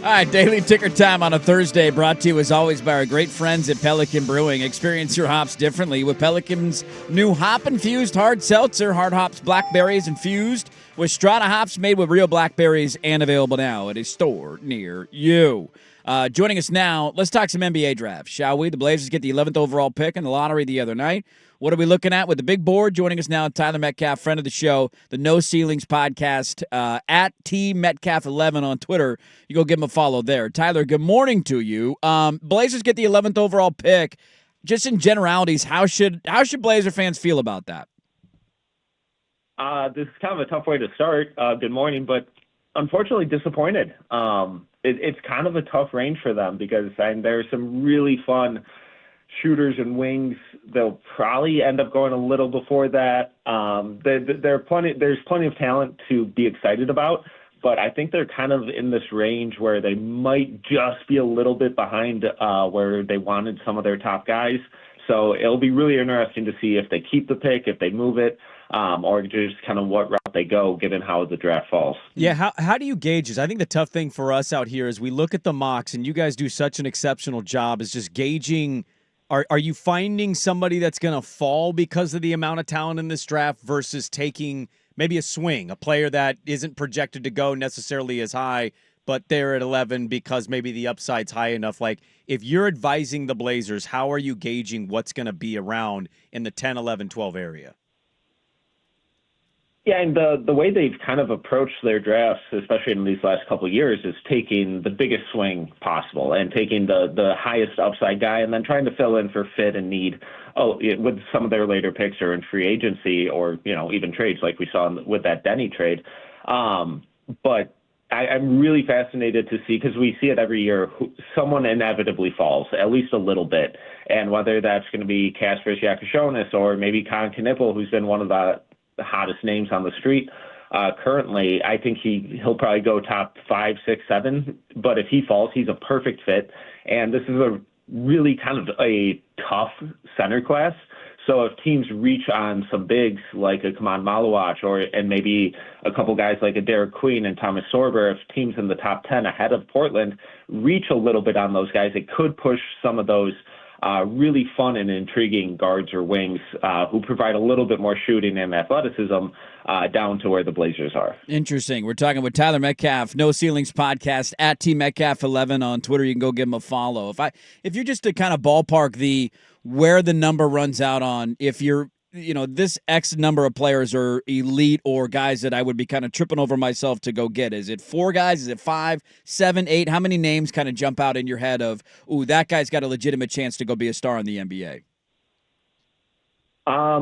All right, Daily Ticker Time on a Thursday, brought to you as always by our great friends at Pelican Brewing. Experience your hops differently with Pelican's new hop-infused hard seltzer. Hard hops, blackberries infused with Strata hops made with real blackberries and available now at a store near you. Joining us now, let's talk some NBA draft, shall we? The Blazers get the 11th overall pick in the lottery the other night. What are we looking at with the big board? Joining us now, Tyler Metcalf, friend of the show, the No Ceilings podcast, at TMetcalf11 on Twitter. You go give him a follow there. Tyler, good morning to you. Blazers get the 11th overall pick. Just in generalities, how should Blazer fans feel about that? This is kind of a tough way to start. Good morning, but unfortunately disappointed. It's kind of a tough range for them because there's some really fun shooters and wings. They'll probably end up going a little before that. There's plenty of talent to be excited about, but I think they're kind of in this range where they might just be a little bit behind where they wanted some of their top guys. So it'll be really interesting to see if they keep the pick, if they move it, or just kind of what route they go, given how the draft falls. Yeah, how do you gauge this? I think the tough thing for us out here is we look at the mocks, and you guys do such an exceptional job, is just gauging. Are you finding somebody that's going to fall because of the amount of talent in this draft versus taking maybe a swing, a player that isn't projected to go necessarily as high, but they're at 11 because maybe the upside's high enough? Like, if you're advising the Blazers, how are you gauging what's going to be around in the 10, 11, 12 area? Yeah, and the way they've kind of approached their drafts, especially in these last couple of years, is taking the biggest swing possible and taking the highest upside guy and then trying to fill in for fit and need with some of their later picks or in free agency or, even trades like we saw with that Denny trade. But I'm really fascinated to see, because we see it every year, someone inevitably falls, at least a little bit. And whether that's going to be Kaspers Yakashonis or maybe Con Knipple, who's been one of the hottest names on the street currently, I think he'll probably go top 5, 6, 7. But if he falls, he's a perfect fit. And this is a really kind of a tough center class. So if teams reach on some bigs like a Kaman Maluach and maybe a couple guys like a Derek Queen and Thomas Sorber, if teams in the top 10 ahead of Portland reach a little bit on those guys, it could push some of those really fun and intriguing guards or wings who provide a little bit more shooting and athleticism down to where the Blazers are. Interesting. We're talking with Tyler Metcalf, No Ceilings podcast, at TMetcalf11 on Twitter. You can go give him a follow. If you're just to kind of ballpark where the number runs out on, if you're, this X number of players are elite or guys that I would be kind of tripping over myself to go get. Is it 4 guys? Is it 5, 7, 8? How many names kind of jump out in your head of, that guy's got a legitimate chance to go be a star in the NBA? I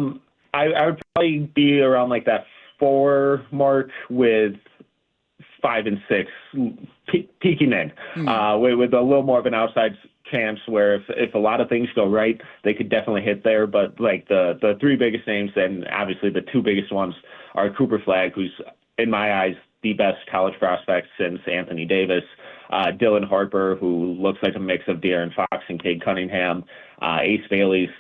would probably be around like that 4 mark with 5 and 6 peeking in with a little more of an outside chance where if a lot of things go right, they could definitely hit there. But like the 3 biggest names, and obviously the 2 biggest ones, are Cooper Flagg, who's in my eyes the best college prospect since Anthony Davis, Dylan Harper, who looks like a mix of De'Aaron Fox and Cade Cunningham, Ace Bailey's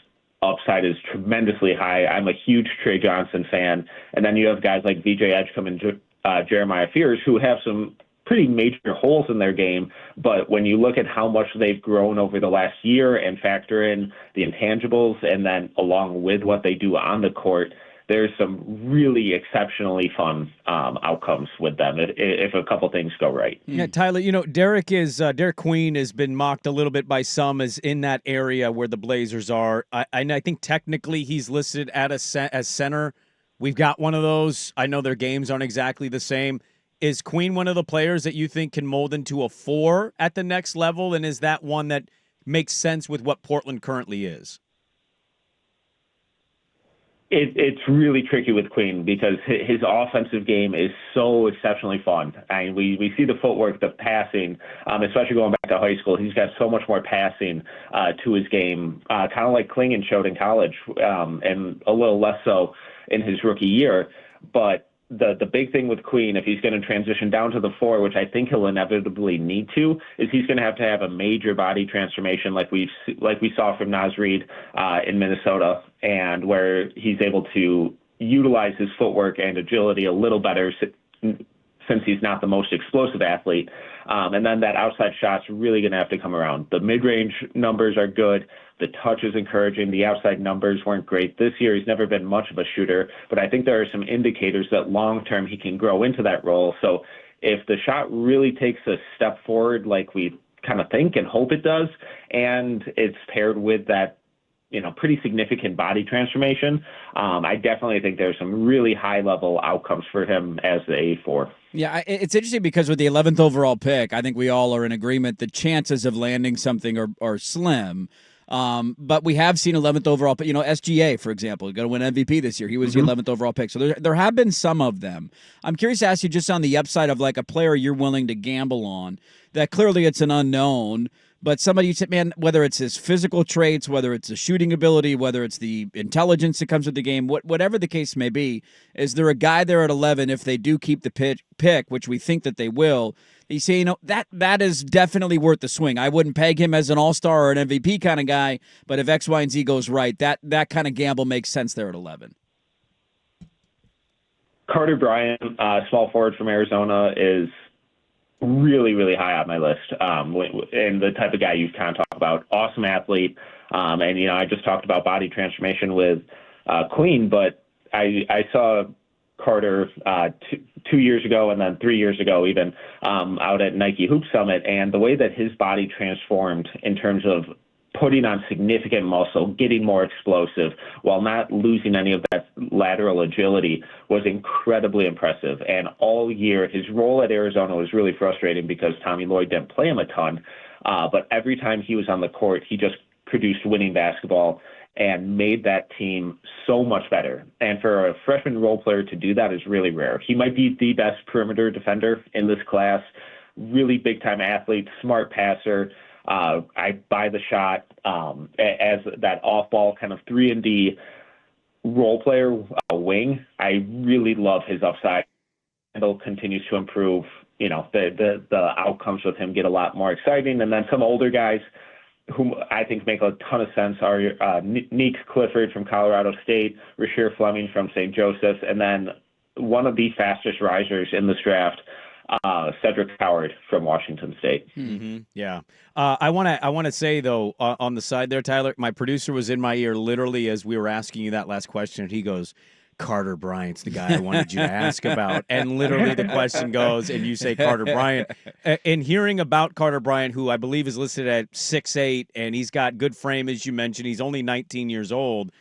upside is tremendously high. I'm a huge Trey Johnson fan. And then you have guys like VJ Edgecombe and Jeremiah Fears, who have some pretty major holes in their game, but when you look at how much they've grown over the last year and factor in the intangibles and then along with what they do on the court, there's some really exceptionally fun outcomes with them if a couple things go right. Yeah, Tyler, Derek Queen has been mocked a little bit by some as in that area where the Blazers are. I think technically he's listed as center. We've got one of those. I know their games aren't exactly the same. Is Queen one of the players that you think can mold into a 4 at the next level? And is that one that makes sense with what Portland currently is? It's really tricky with Queen because his offensive game is so exceptionally fun. And we see the footwork, the passing, especially going back to high school. He's got so much more passing to his game, kind of like Klingon showed in college, and a little less so in his rookie year. But the big thing with Queen, if he's going to transition down to the 4, which I think he'll inevitably need to, is he's going to have a major body transformation like we saw from Naz Reid in Minnesota, and where he's able to utilize his footwork and agility a little better since he's not the most explosive athlete. And then that outside shot's really going to have to come around. The mid-range numbers are good. The touch is encouraging. The outside numbers weren't great this year. He's never been much of a shooter, but I think there are some indicators that long-term he can grow into that role. So if the shot really takes a step forward like we kind of think and hope it does, and it's paired with that pretty significant body transformation, I definitely think there's some really high-level outcomes for him as the A4. Yeah, it's interesting because with the 11th overall pick, I think we all are in agreement the chances of landing something are slim. But we have seen 11th overall, but SGA, for example, going to win MVP this year. He was the 11th overall pick. So there have been some of them. I'm curious to ask you just on the upside of like a player you're willing to gamble on, that clearly it's an unknown, but somebody you said, man, whether it's his physical traits, whether it's the shooting ability, whether it's the intelligence that comes with the game, whatever the case may be, is there a guy there at 11 if they do keep the pick, which we think that they will, you say, that is definitely worth the swing. I wouldn't peg him as an all-star or an MVP kind of guy, but if X, Y, and Z goes right, that kind of gamble makes sense there at 11. Carter Bryant, small forward from Arizona, is really, really high on my list. And the type of guy you've kind of talked about, awesome athlete. And, I just talked about body transformation with Queen, but I saw Carter 2 years ago and then 3 years ago even out at Nike Hoop Summit, and the way that his body transformed in terms of putting on significant muscle, getting more explosive while not losing any of that lateral agility was incredibly impressive. And all year, his role at Arizona was really frustrating because Tommy Lloyd didn't play him a ton. But every time he was on the court, he just produced winning basketball and made that team so much better. And for a freshman role player to do that is really rare. He might be the best perimeter defender in this class, really big-time athlete, smart passer. I buy the shot as that off-ball kind of 3-and-D role player wing. I really love his upside. Handle continues to improve. The outcomes with him get a lot more exciting. And then some older guys whom I think make a ton of sense are Neek Clifford from Colorado State, Rasheer Fleming from St. Joseph's, and then one of the fastest risers in this draft, Cedric Howard from Washington State. Mm-hmm. Yeah. I want to say, though, on the side there, Tyler, my producer was in my ear literally as we were asking you that last question, and he goes, Carter Bryant's the guy I wanted you to ask about. And literally the question goes, and you say Carter Bryant. And hearing about Carter Bryant, who I believe is listed at 6'8", and he's got good frame, as you mentioned. He's only 19 years old.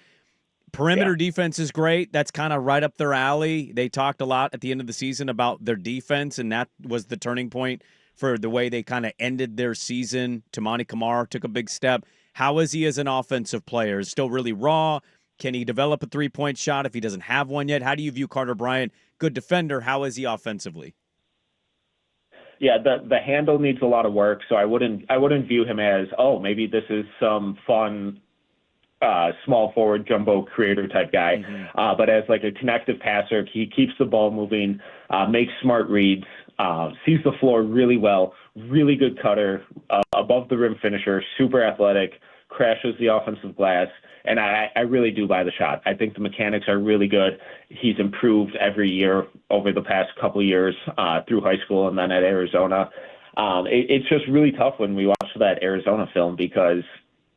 Perimeter defense is great. That's kind of right up their alley. They talked a lot at the end of the season about their defense, and that was the turning point for the way they kind of ended their season. Tamani Kamara took a big step. How is he as an offensive player? Is still really raw? Can he develop a three-point shot if he doesn't have one yet? How do you view Carter Bryant? Good defender. How is he offensively? Yeah, the handle needs a lot of work, so I wouldn't view him as, maybe this is some fun small forward jumbo creator type guy. Mm-hmm. But as like a connective passer, he keeps the ball moving, makes smart reads, sees the floor really well, really good cutter, above the rim finisher, super athletic, crashes the offensive glass. And I really do buy the shot. I think the mechanics are really good. He's improved every year over the past couple of years through high school and then at Arizona. It's just really tough when we watch that Arizona film because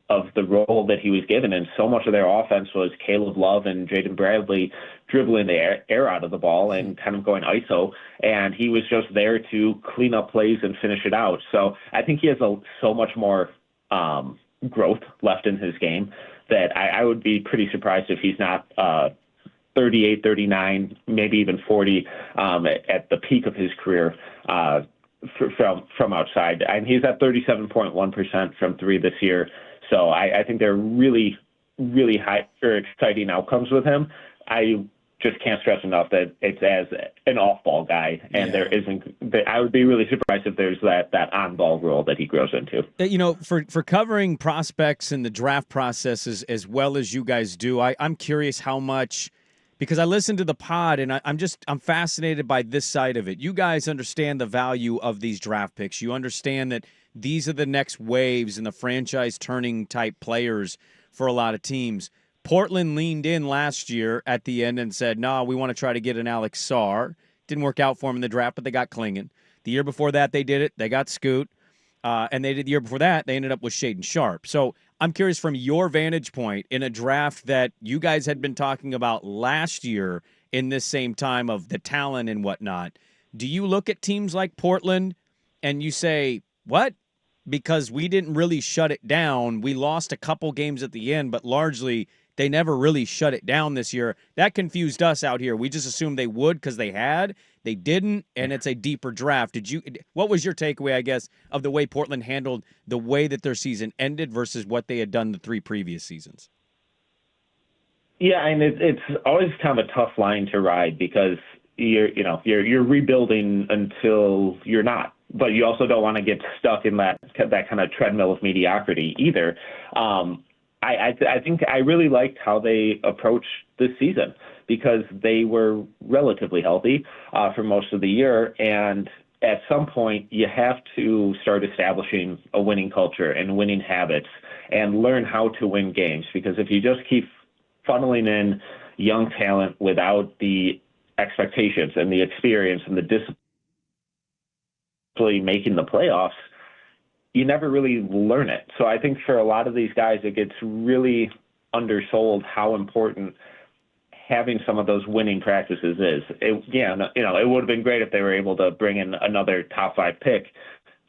of the role that he was given. And so much of their offense was Caleb Love and Jaden Bradley dribbling the air out of the ball and kind of going ISO. And he was just there to clean up plays and finish it out. So I think he has so much more growth left in his game that I would be pretty surprised if he's not 38, 39, maybe even 40 at the peak of his career from outside. And he's at 37.1% from three this year. So I think they're really, really high or exciting outcomes with him. I just can't stress enough that it's as an off-ball guy, and there isn't. I would be really surprised if there's that on-ball role that he grows into. For covering prospects and the draft processes as well as you guys do, I'm curious how much, because I listen to the pod and I'm fascinated by this side of it. You guys understand the value of these draft picks. You understand that these are the next waves and the franchise-turning type players for a lot of teams. Portland leaned in last year at the end and said, no, we want to try to get an Alex Sarr. Didn't work out for him in the draft, but they got Klingon. The year before that, they did it. They got Scoot. And they did the year before that, they ended up with Shaden Sharp. So I'm curious from your vantage point in a draft that you guys had been talking about last year in this same time of the talent and whatnot. Do you look at teams like Portland and you say, what? Because we didn't really shut it down. We lost a couple games at the end, but largely they never really shut it down this year. That confused us out here. We just assumed they would because they had. They didn't, and it's a deeper draft. What was your takeaway, I guess, of the way Portland handled the way that their season ended versus what they had done the 3 previous seasons? Yeah, and it's always kind of a tough line to ride because you're rebuilding until you're not, but you also don't want to get stuck in that kind of treadmill of mediocrity either. I think I really liked how they approached this season because they were relatively healthy for most of the year. And at some point, you have to start establishing a winning culture and winning habits and learn how to win games. Because if you just keep funneling in young talent without the expectations and the experience and the discipline making the playoffs, you never really learn it. So I think for a lot of these guys, it gets really undersold how important having some of those winning practices is. It would have been great if they were able to bring in another top 5 pick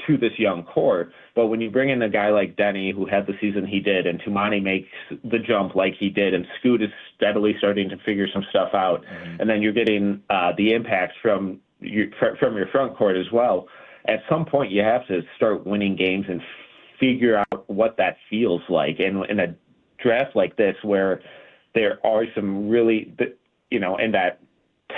to this young core. But when you bring in a guy like Denny, who had the season he did, and Tumani makes the jump like he did, and Scoot is steadily starting to figure some stuff out, and then you're getting the impact from your front court as well, at some point you have to start winning games and figure out what that feels like. And in a draft like this, where there are some really, in that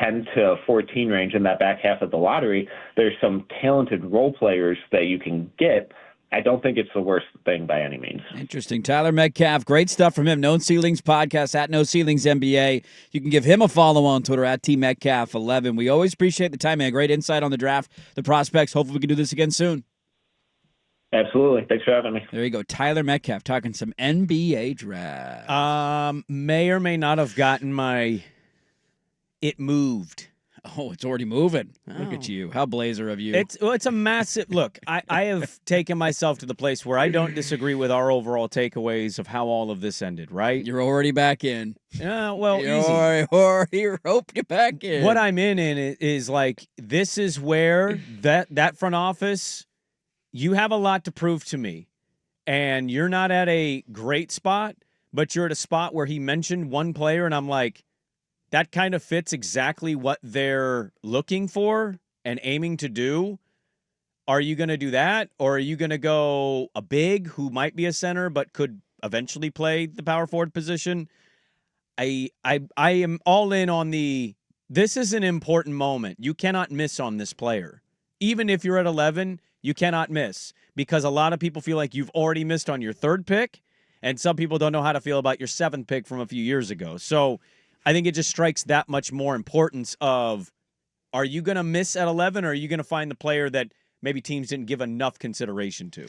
10 to 14 range in that back half of the lottery, there's some talented role players that you can get. I don't think it's the worst thing by any means. Interesting. Tyler Metcalf, great stuff from him. No Ceilings Podcast at No Ceilings NBA. You can give him a follow on Twitter at TMetcalf11. We always appreciate the time, man. Great insight on the draft, the prospects. Hopefully we can do this again soon. Absolutely. Thanks for having me. There you go. Tyler Metcalf talking some NBA draft. May or may not have gotten my it moved. Oh, it's already moving. Look at you. How blazer of you. It's a massive look. I have taken myself to the place where I don't disagree with our overall takeaways of how all of this ended, right? You're already back in. Well, You're easy. already roped you back in. What I'm in is like, this is where that front office, you have a lot to prove to me. And you're not at a great spot, but you're at a spot where he mentioned one player, and I'm like, that kind of fits exactly what they're looking for and aiming to do. Are you going to do that? Or are you going to go a big who might be a center but could eventually play the power forward position? I am all in on this is an important moment. You cannot miss on this player. Even if you're at 11, you cannot miss, because a lot of people feel like you've already missed on your 3rd pick, and some people don't know how to feel about your 7th pick from a few years ago. So I think it just strikes that much more importance of, are you going to miss at 11, or are you going to find the player that maybe teams didn't give enough consideration to?